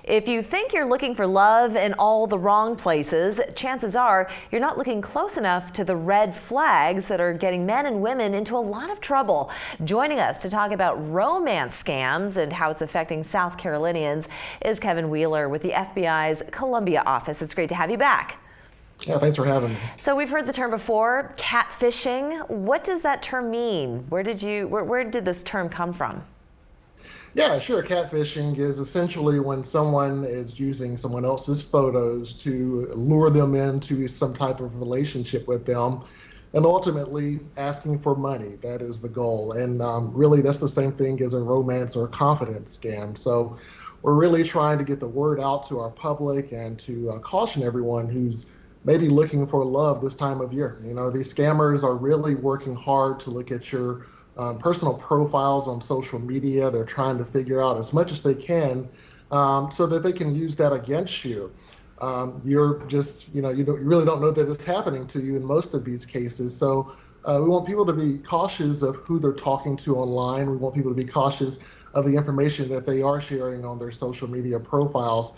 If you think you're looking for love in all the wrong places, chances are you're not looking close enough to the red flags that are getting men and women into a lot of trouble. Joining us to talk about romance scams and how it's affecting South Carolinians is Kevin Wheeler with the FBI's Columbia office. It's great to have you back. Yeah, thanks for having me. So we've heard the term before, catfishing. What does that term mean? Where did this term come from? Yeah, sure. Catfishing is essentially when someone is using someone else's photos to lure them into some type of relationship with them and ultimately asking for money. That is the goal. And really, that's the same thing as a romance or confidence scam. So we're really trying to get the word out to our public and to caution everyone who's maybe looking for love this time of year. You know, these scammers are really working hard to look at your personal profiles on social media. They're trying to figure out as much as they can so that they can use that against you. You're just, you really don't know that it's happening to you in most of these cases. So we want people to be cautious of who they're talking to online. We want people to be cautious of the information that they are sharing on their social media profiles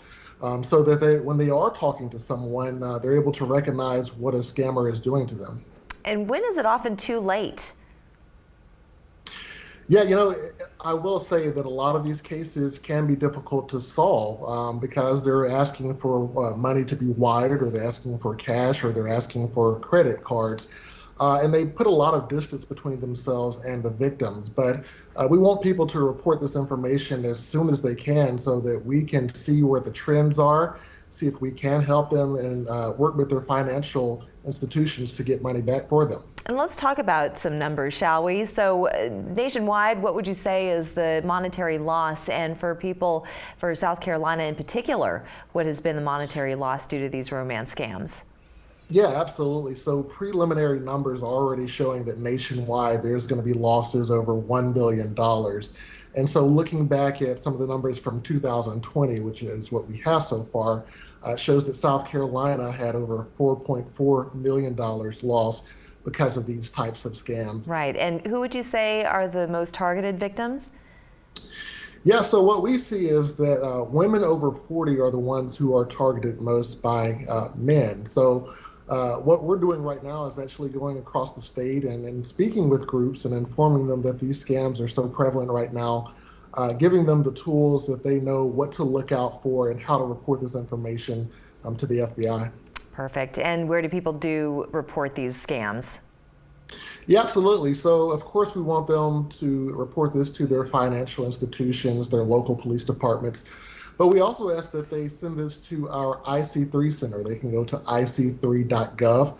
so that when they are talking to someone, they're able to recognize what a scammer is doing to them. And when is it often too late? Yeah, I will say that a lot of these cases can be difficult to solve because they're asking for money to be wired, or they're asking for cash, or they're asking for credit cards. And they put a lot of distance between themselves and the victims. But we want people to report this information as soon as they can so that we can see where the trends are, see if we can help them, and work with their financial institutions to get money back for them. And let's talk about some numbers, shall we? So nationwide, what would you say is the monetary loss? And for people, for South Carolina in particular, what has been the monetary loss due to these romance scams? Yeah, absolutely. So preliminary numbers are already showing that nationwide there's going to be losses over $1 billion. And so looking back at some of the numbers from 2020, which is what we have so far, shows that South Carolina had over $4.4 million loss because of these types of scams. Right. And who would you say are the most targeted victims? Yeah, so what we see is that women over 40 are the ones who are targeted most by men. So what we're doing right now is actually going across the state and speaking with groups and informing them that these scams are so prevalent right now, giving them the tools that they know what to look out for and how to report this information to the FBI. Perfect. And where do people report these scams? Yeah, absolutely. So, of course, we want them to report this to their financial institutions, their local police departments. But we also ask that they send this to our IC3 center. They can go to ic3.gov,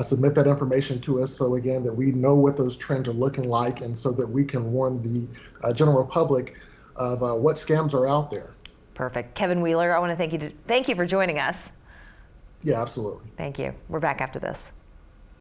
submit that information to us so, again, that we know what those trends are looking like and so that we can warn the general public of what scams are out there. Perfect. Kevin Wheeler, I want to thank you for joining us. Yeah, absolutely. Thank you. We're back after this.